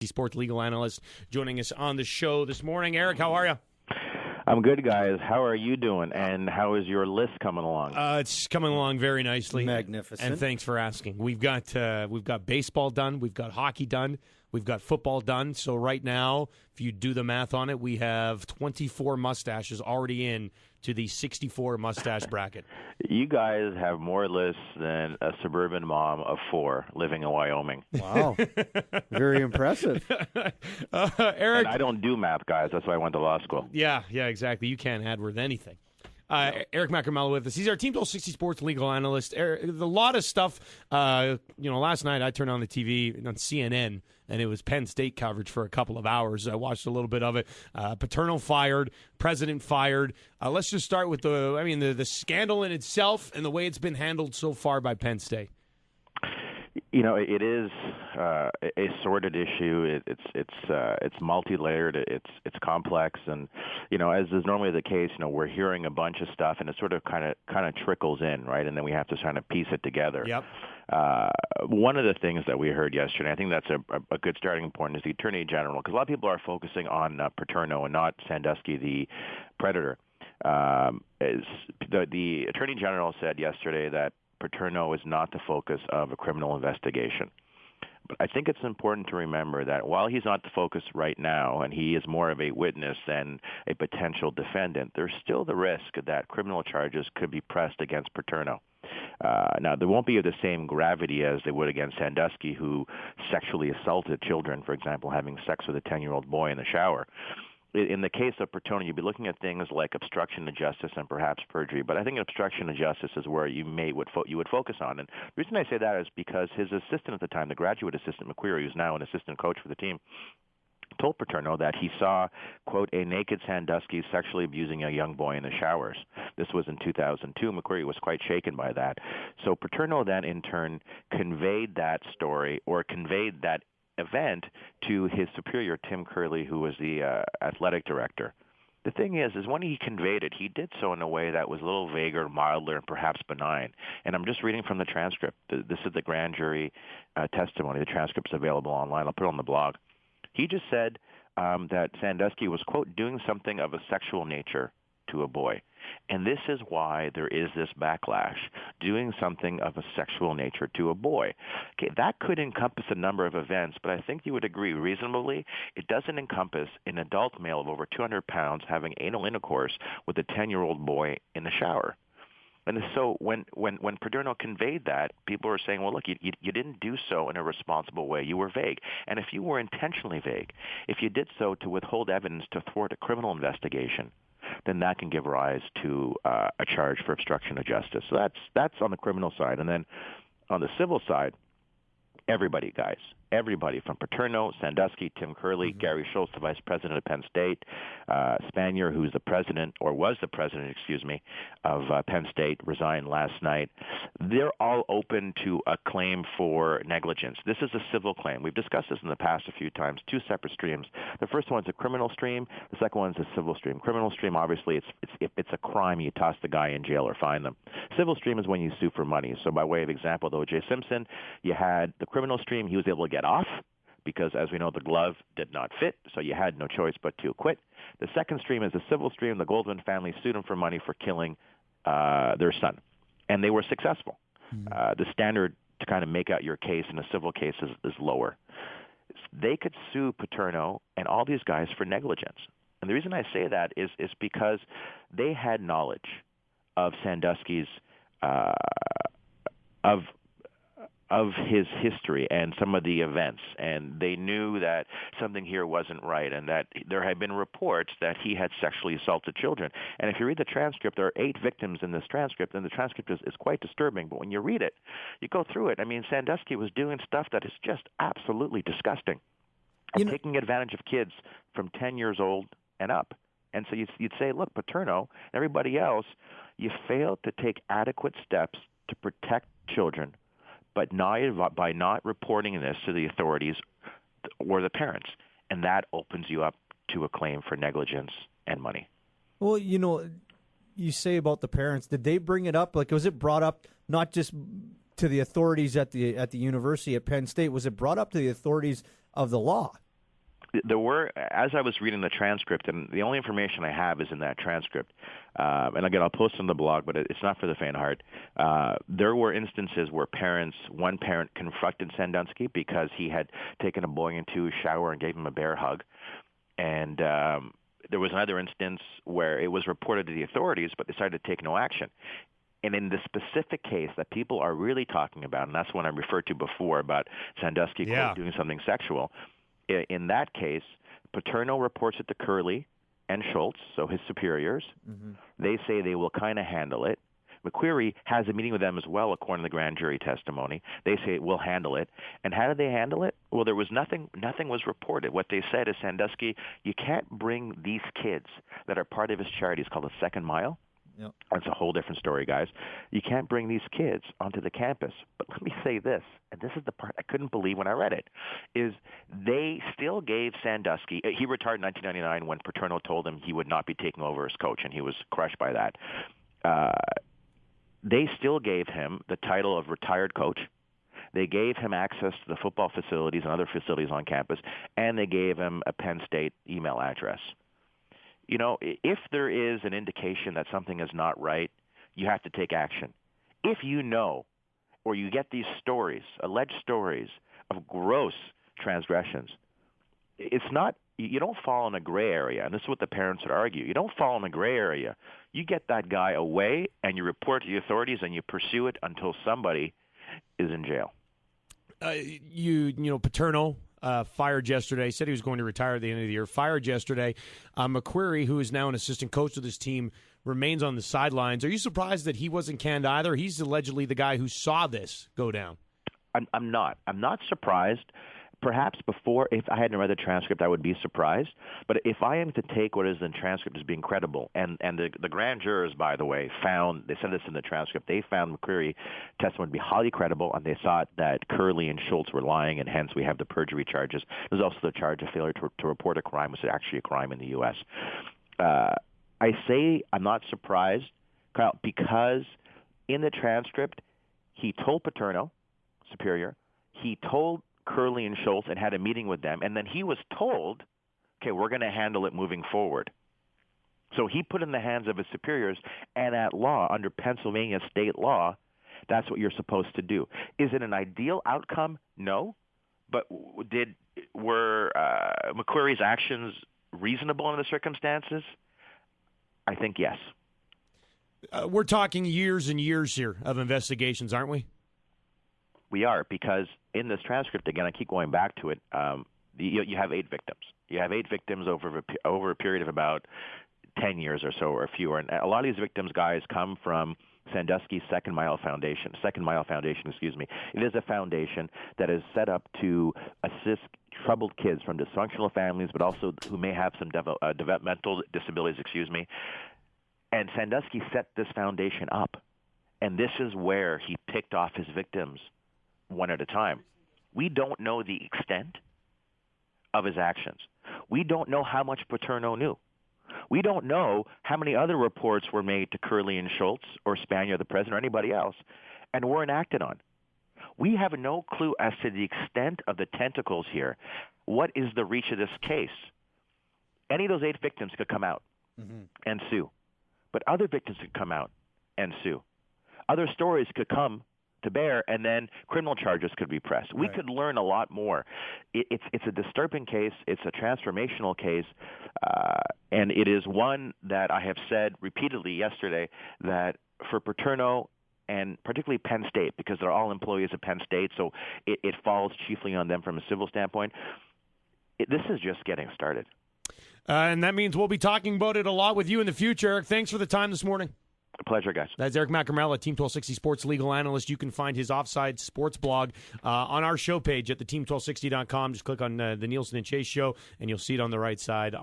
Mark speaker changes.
Speaker 1: Sports legal analyst, joining us on the show this morning. Eric, how are you?
Speaker 2: I'm good, guys. How are you doing? And how is your list coming along?
Speaker 1: It's coming along very nicely.
Speaker 3: Magnificent.
Speaker 1: And thanks for asking. We've got baseball done. We've got hockey done. We've got football done. So right now, if you do the math on it, we have 24 mustaches already in to the 64 mustache bracket.
Speaker 2: You guys have more lists than a suburban mom of 4 living in Wyoming.
Speaker 3: Wow. Very impressive.
Speaker 1: Eric.
Speaker 2: And I don't do math, guys. That's why I went to law school.
Speaker 1: Yeah, exactly. You can't add worth anything. Eric Mackermello with us. He's our Team 1260 Sports legal analyst. Eric, a lot of stuff. Last night I turned on the TV on CNN, and it was Penn State coverage for a couple of hours. I watched a little bit of it. Paterno fired, president fired. Let's just start with the scandal in itself and the way it's been handled so far by Penn State.
Speaker 2: You know, it is a sordid issue. It's multi-layered. It's complex, and as is normally the case, we're hearing a bunch of stuff, and it sort of kind of trickles in, right? And then we have to kind of piece it together.
Speaker 1: Yep.
Speaker 2: One of the things that we heard yesterday, I think that's a good starting point, is the Attorney General, because a lot of people are focusing on Paterno and not Sandusky, the predator. The Attorney General said yesterday that Paterno is not the focus of a criminal investigation. But I think it's important to remember that while he's not the focus right now, and he is more of a witness than a potential defendant, there's still the risk that criminal charges could be pressed against Paterno. Now, there won't be of the same gravity as they would against Sandusky, who sexually assaulted children, for example, having sex with a 10-year-old boy in the shower. In the case of Paterno, you'd be looking at things like obstruction of justice and perhaps perjury. But I think obstruction of justice is where you would focus on. And the reason I say that is because his assistant at the time, the graduate assistant McQuarrie, who's now an assistant coach for the team, told Paterno that he saw, quote, a naked Sandusky sexually abusing a young boy in the showers. This was in 2002. McQuarrie was quite shaken by that. So Paterno then, in turn, conveyed that story, or conveyed that event, to his superior, Tim Curley, who was the athletic director. The thing is when he conveyed it, he did so in a way that was a little vaguer, milder, and perhaps benign. And I'm just reading from the transcript. This is the grand jury testimony. The transcript's available online. I'll put it on the blog. He just said that Sandusky was, quote, doing something of a sexual nature to a boy. And this is why there is this backlash, doing something of a sexual nature to a boy. Okay, that could encompass a number of events, but I think you would agree reasonably it doesn't encompass an adult male of over 200 pounds having anal intercourse with a 10-year-old boy in the shower. And so when Paterno conveyed that, people were saying, well, look, you didn't do so in a responsible way. You were vague. And if you were intentionally vague, if you did so to withhold evidence to thwart a criminal investigation, then that can give rise to a charge for obstruction of justice. So that's on the criminal side. And then on the civil side, everybody, guys, everybody from Paterno, Sandusky, Tim Curley, Gary Schultz, the vice president of Penn State, Spanier, who's the president, or was the president, of Penn State, resigned last night. They're all open to a claim for negligence. This is a civil claim. We've discussed this in the past a few times, 2 separate streams. The first one's a criminal stream. The second one's a civil stream. Criminal stream, obviously, if it's a crime, you toss the guy in jail or fine them. Civil stream is when you sue for money. So by way of example, with O.J. Simpson, you had the criminal stream. He was able to get off because, as we know, the glove did not fit, so you had no choice but to acquit. The second stream is the civil stream. The Goldman family sued him for money for killing their son, and they were successful. The standard to kind of make out your case in a civil case is lower. They could sue Paterno and all these guys for negligence. And the reason I say that is because they had knowledge of Sandusky's of his history and some of the events, and they knew that something here wasn't right and that there had been reports that he had sexually assaulted children. And if you read the transcript, there are 8 victims in this transcript, and the transcript is quite disturbing. But when you read it, you go through it. I mean, Sandusky was doing stuff that is just absolutely disgusting, taking advantage of kids from 10 years old and up. And so you'd say, look, Paterno and everybody else, you failed to take adequate steps to protect children, but by not reporting this to the authorities or the parents. And that opens you up to a claim for negligence and money.
Speaker 3: Well, you say about the parents, did they bring it up? Like, was it brought up not just to the authorities at the university at Penn State? Was it brought up to the authorities of the law?
Speaker 2: There were, as I was reading the transcript, and the only information I have is in that transcript, and again, I'll post on the blog, but it's not for the faint of heart. There were instances where one parent confronted Sandusky because he had taken a boy into a shower and gave him a bear hug. And there was another instance where it was reported to the authorities, but decided to take no action. And in the specific case that people are really talking about, and that's one I referred to before about Sandusky quote, doing something sexual, in that case, Paterno reports it to Curley and Schultz, so his superiors. Mm-hmm. They say they will kind of handle it. McQuarrie has a meeting with them as well, according to the grand jury testimony. They say we'll handle it. And how did they handle it? Well, there was nothing was reported. What they said is, Sandusky, you can't bring these kids that are part of his charity. It's called the Second Mile. Yep. That's a whole different story, guys. You can't bring these kids onto the campus. But let me say this, and this is the part I couldn't believe when I read it, is they still gave Sandusky – he retired in 1999 when Paterno told him he would not be taking over as coach, and he was crushed by that. They still gave him the title of retired coach. They gave him access to the football facilities and other facilities on campus, and they gave him a Penn State email address. You know, if there is an indication that something is not right, you have to take action. If you know or you get these stories, alleged stories of gross transgressions, it's not – you don't fall in a gray area, and this is what the parents would argue. You don't fall in a gray area. You get that guy away, and you report to the authorities, and you pursue it until somebody is in jail.
Speaker 1: You know, Paterno fired yesterday, said he was going to retire at the end of the year, fired yesterday. McQuarrie, who is now an assistant coach of this team, remains on the sidelines. Are you surprised that he wasn't canned either? He's allegedly the guy who saw this go down. I'm not. I'm not surprised. Perhaps before, if I hadn't read the transcript, I would be surprised. But if I am to take what is in the transcript as being credible, and the grand jurors, by the way, they said this in the transcript, they found McQuarrie testimony to be highly credible, and they thought that Curley and Schultz were lying, and hence we have the perjury charges. There's also the charge of failure to report a crime, which is actually a crime in the U.S. I say I'm not surprised, Kyle, because in the transcript, he told Paterno, superior, he told Curley and Schultz and had a meeting with them, and then he was told, okay, we're going to handle it moving forward. So he put in the hands of his superiors, and at law, under Pennsylvania state law, that's what you're supposed to do. Is it an ideal outcome? No. But were McQuarrie's actions reasonable in the circumstances? I think yes. We're talking years and years here of investigations, aren't we?
Speaker 2: We are, because in this transcript, again, I keep going back to it, you have 8 victims. You have 8 victims over a period of about 10 years or so, or fewer. And a lot of these victims, guys, come from Sandusky's Second Mile Foundation. It is a foundation that is set up to assist troubled kids from dysfunctional families, but also who may have some developmental disabilities, And Sandusky set this foundation up. And this is where he picked off his victims one at a time. We don't know the extent of his actions. We don't know how much Paterno knew. We don't know how many other reports were made to Curley and Schultz or Spanier, the president, or anybody else, and weren't acted on. We have no clue as to the extent of the tentacles here. What is the reach of this case? Any of those 8 victims could come out and sue, but other victims could come out and sue. Other stories could come to bear, and then criminal charges could be pressed. We could learn a lot more. It's a disturbing case. It's a transformational case, and it is one that I have said repeatedly yesterday that for Paterno and particularly Penn State, because they're all employees of Penn State, so it falls chiefly on them from a civil standpoint. This is just getting started.
Speaker 1: And that means we'll be talking about it a lot with you in the future. Eric, thanks for the time this morning.
Speaker 2: A pleasure, guys.
Speaker 1: That's Eric Mackermell, Team 1260 Sports legal analyst. You can find his Offside Sports blog on our show page at theteam1260.com. Just click on the Nielsen and Chase show, and you'll see it on the right side.